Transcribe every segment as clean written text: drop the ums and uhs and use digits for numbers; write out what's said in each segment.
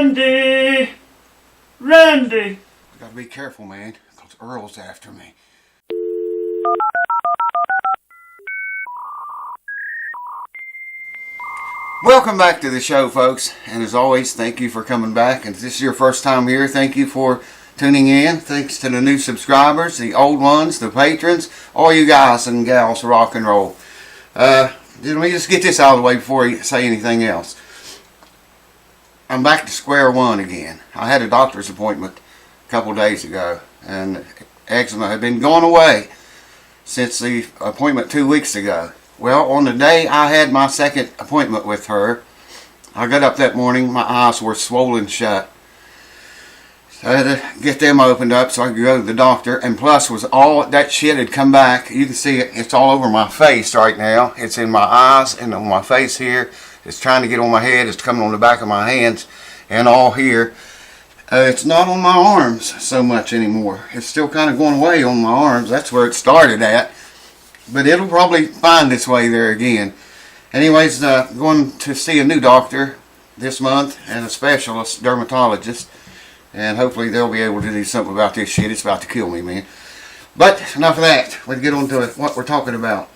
Randy! Randy! I gotta be careful, man, because Earl's after me. Welcome back to the show, folks. And as always, thank you for coming back. And if this is your first time here, thank you for tuning in. Thanks to the new subscribers, the old ones, the patrons, all you guys and gals rock and roll. Let me just get this out of the way before I say anything else. I'm back to square one again. I had a doctor's appointment a couple days ago, and eczema had been going away since the appointment 2 weeks ago. Well, on the day I had my second appointment with her, I got up that morning, my eyes were swollen shut. So I had to get them opened up so I could go to the doctor, and plus was all that shit had come back. You can see it, it's all over my face right now. It's in my eyes and on my face here. It's trying to get on my head, it's coming on the back of my hands and all here. It's not on my arms so much anymore. It's still kind of going away on my arms. That's where it started at. But it'll probably find its way there again. Anyways, going to see a new doctor this month and a specialist dermatologist. And hopefully they'll be able to do something about this shit. It's about to kill me, man. But enough of that. Let's get on to what we're talking about.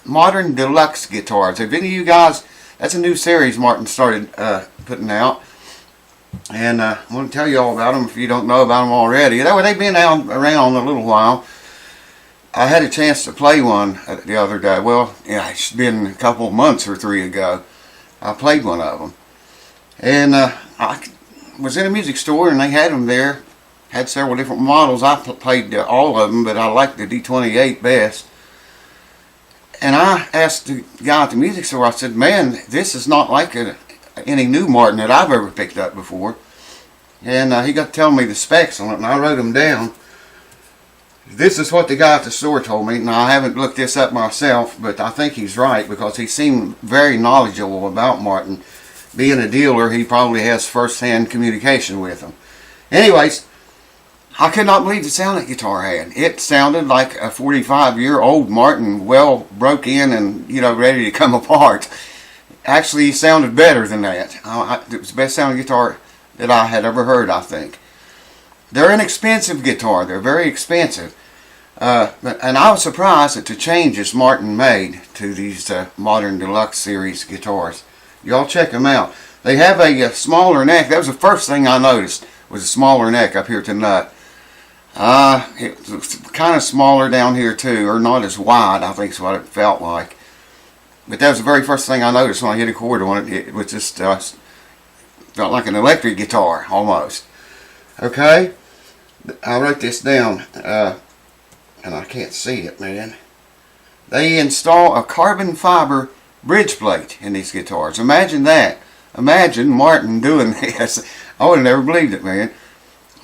Modern deluxe guitars. Have any of you guys, that's a new series Martin started putting out. And I want to tell you all about them if you don't know about them already. They've been around a little while. I had a chance to play one the other day. Well, yeah, it's been a couple of months or 3 ago. I played one of them. And I was in a music store and they had them there. Had several different models. I played all of them, but I liked the D28 best. And I asked the guy at the music store, I said, man, this is not like any new Martin that I've ever picked up before. And he got to tell me the specs on it, and I wrote them down. This is what the guy at the store told me. Now, I haven't looked this up myself, but I think he's right because he seemed very knowledgeable about Martin. Being a dealer, he probably has first-hand communication with them. Anyways, I could not believe the sound that guitar had. It sounded like a 45-year-old Martin, well broke in and, ready to come apart. Actually, it sounded better than that. It was the best sounding guitar that I had ever heard, I think. They're an expensive guitar. They're very expensive. And I was surprised at the changes Martin made to these modern deluxe series guitars. Y'all check them out. They have a smaller neck. That was the first thing I noticed, was a smaller neck up here to the nut. It was kind of smaller down here too, or not as wide, I think is what it felt like. But that was the very first thing I noticed when I hit a chord on it. It was just felt like an electric guitar almost. Okay, I wrote this down, and I can't see it, man. They install a carbon fiber bridge plate in these guitars. Imagine that. Imagine Martin doing this. I would have never believed it, man.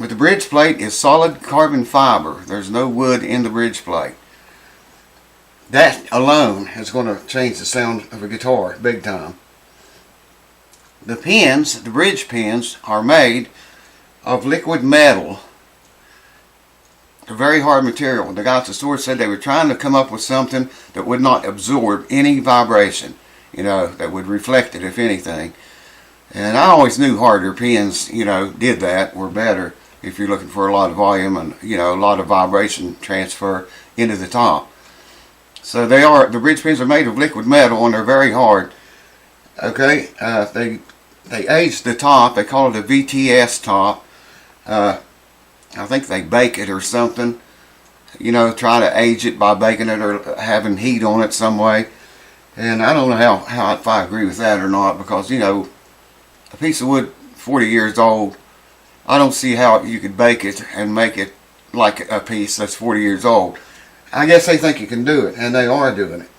But the bridge plate is solid carbon fiber. There's no wood in the bridge plate. That alone is going to change the sound of a guitar big time. The pins, the bridge pins, are made of liquid metal. A very hard material. The guy at the store said they were trying to come up with something that would not absorb any vibration, that would reflect it if anything. And I always knew harder pins, did that, were better if you're looking for a lot of volume and, a lot of vibration transfer into the top. So the bridge pins are made of liquid metal and they're very hard. Okay, they age the top. They call it a VTS top. I think they bake it or something. Try to age it by baking it or having heat on it some way. And I don't know if I agree with that or not because, a piece of wood 40 years old, I don't see how you could bake it and make it like a piece that's 40 years old. I guess they think you can do it, and they are doing it.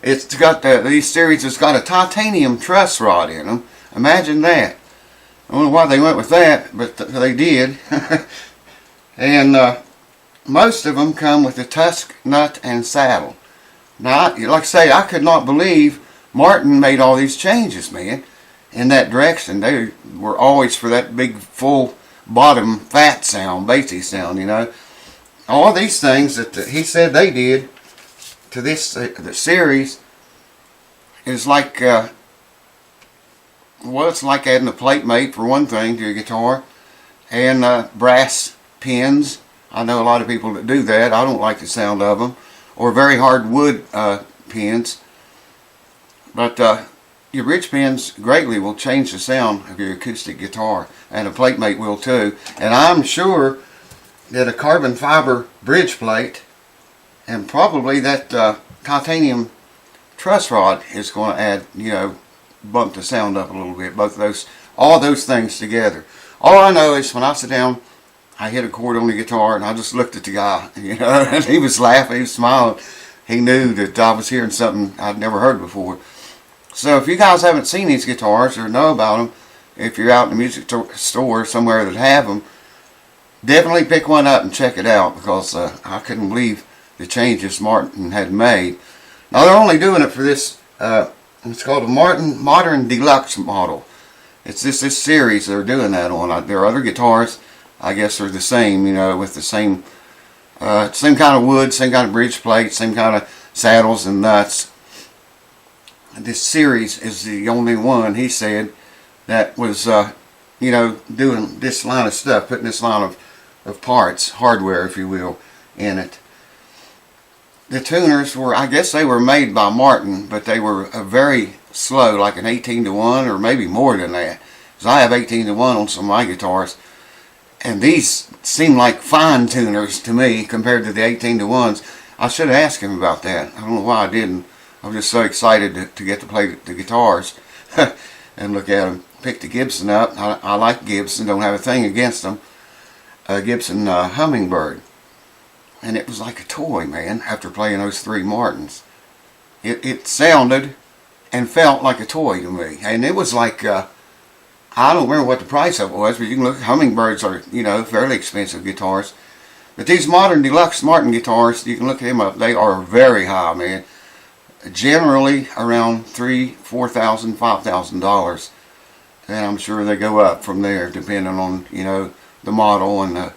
It's got these series has got a titanium truss rod in them. Imagine that. I don't know why they went with that, but they did. And most of them come with a tusk, nut, and saddle. Now, like I say, I could not believe Martin made all these changes, man, in that direction. They were always for that big, full bottom, fat sound, bassy sound, All these things that he said they did to this the series is like well, it's like adding a plate mate for one thing to your guitar, and brass pins. I know a lot of people that do that. I don't like the sound of them. Or very hard wood pins. But your bridge pins greatly will change the sound of your acoustic guitar, and a plate mate will too. And I'm sure that a carbon fiber bridge plate and probably that titanium truss rod is going to add, bump the sound up a little bit. Both of those, all those things together. All I know is when I sit down, I hit a chord on the guitar, and I just looked at the guy, and he was laughing, he was smiling. He knew that I was hearing something I'd never heard before. So if you guys haven't seen these guitars or know about them, if you're out in the music store somewhere that have them, definitely pick one up and check it out, because I couldn't believe the changes Martin had made. Now they're only doing it for this, it's called a Modern Deluxe model. It's this series they're doing that on. There are other guitars, I guess, are the same, with the same kind of wood, same kind of bridge plate, same kind of saddles and nuts. This series is the only one, he said, that was, doing this line of stuff, putting this line of parts, hardware, if you will, in it. The tuners were, I guess they were made by Martin, but they were very slow, like an 18-to-1 or maybe more than that. Because I have 18-to-1 on some of my guitars. And these seem like fine tuners to me compared to the 18-to-1s. I should have asked him about that. I don't know why I didn't. I'm just so excited to get to play the guitars and look at them. Picked the Gibson up. I like Gibson, don't have a thing against them. Gibson Hummingbird. And it was like a toy, man, after playing those three Martins. It sounded and felt like a toy to me. And it was like, I don't remember what the price of it was, but you can look, Hummingbirds are, fairly expensive guitars. But these modern deluxe Martin guitars, you can look them up, they are very high, man. Generally around $3,000, $4,000, $5,000. And I'm sure they go up from there, depending on, the model and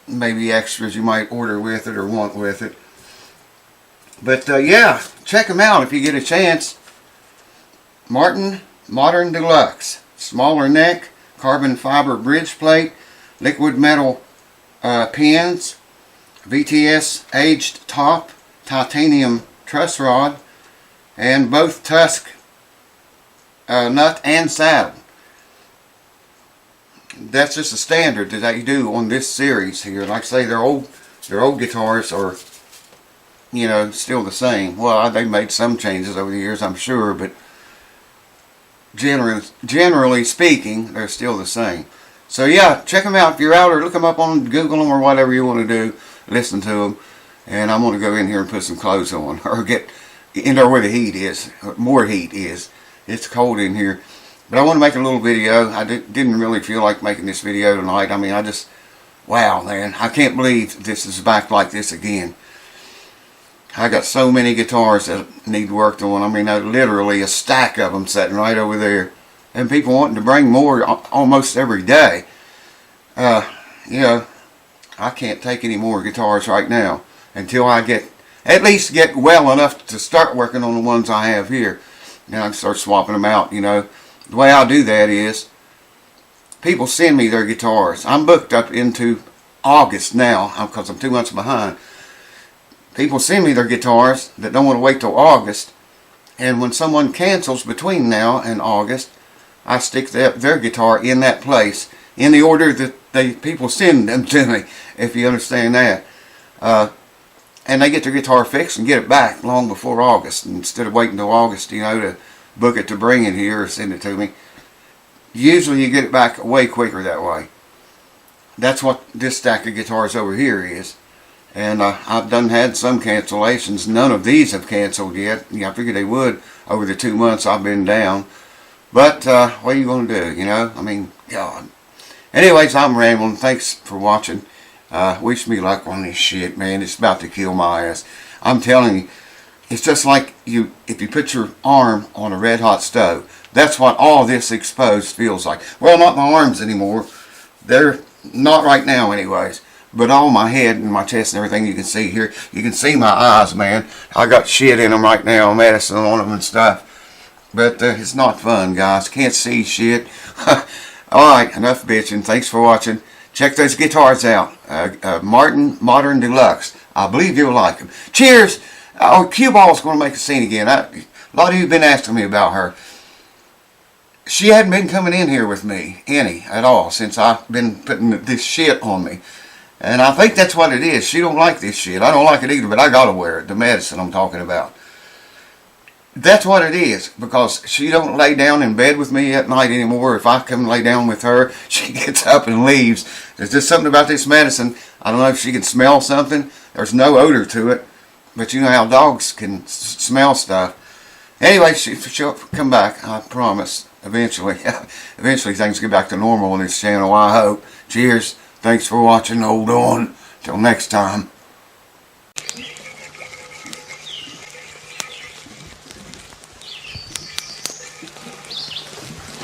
maybe extras you might order with it or want with it. But yeah, check them out if you get a chance. Martin Modern Deluxe. Smaller neck, carbon fiber bridge plate, liquid metal pins, VTS aged top, titanium truss rod, and both tusk nut and saddle. That's just a standard that they do on this series here. Like I say, their old guitars are, still the same. Well, they made some changes over the years, I'm sure, but generally speaking, they're still the same. So yeah, check them out if you're out, or look them up on Google them or whatever you want to do. Listen to them, and I'm going to go in here and put some clothes on, or get in there where the heat is, more heat is. It's cold in here. But I want to make a little video. I didn't really feel like making this video tonight. I mean, wow, man. I can't believe this is back like this again. I got so many guitars that need worked on. I mean, literally a stack of them sitting right over there. And people wanting to bring more almost every day. I can't take any more guitars right now until I at least get well enough to start working on the ones I have here. And I can start swapping them out, The way I do that is, people send me their guitars. I'm booked up into August now, because I'm 2 months behind. People send me their guitars that don't want to wait till August, and when someone cancels between now and August, I stick their guitar in that place, in the order that people send them to me, if you understand that. And they get their guitar fixed and get it back long before August, instead of waiting till August, to book it to bring it here or send it to me. Usually you get it back way quicker that way. That's what this stack of guitars over here is. And I've had some cancellations. None of these have canceled yet. I figured they would over the 2 months I've been down. But what are you going to do, I mean, God. Anyways, I'm rambling. Thanks for watching. Wish me luck on this shit, man. It's about to kill my ass. I'm telling you. It's just like if you put your arm on a red hot stove. That's what all this exposed feels like. Well, not my arms anymore. They're not right now anyways. But all my head and my chest and everything you can see here. You can see my eyes, man. I got shit in them right now, medicine on them and stuff. But it's not fun, guys. Can't see shit. Alright, enough bitching. Thanks for watching. Check those guitars out. Martin Modern Deluxe. I believe you'll like them. Cheers! Oh, Cue Ball's going to make a scene again. A lot of you have been asking me about her. She hadn't been coming in here with me any at all since I've been putting this shit on me. And I think that's what it is. She don't like this shit. I don't like it either, but I gotta wear it. The medicine I'm talking about. That's what it is, because she don't lay down in bed with me at night anymore. If I come and lay down with her, she gets up and leaves. There's just something about this medicine. I don't know if she can smell something. There's no odor to it. But you know how dogs can smell stuff. Anyway, she'll come back, I promise. Eventually. Eventually things get back to normal on this channel, I hope. Cheers. Thanks for watching. Hold on. Till next time.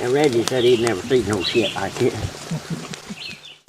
And Reggie said he'd never seen no shit like this.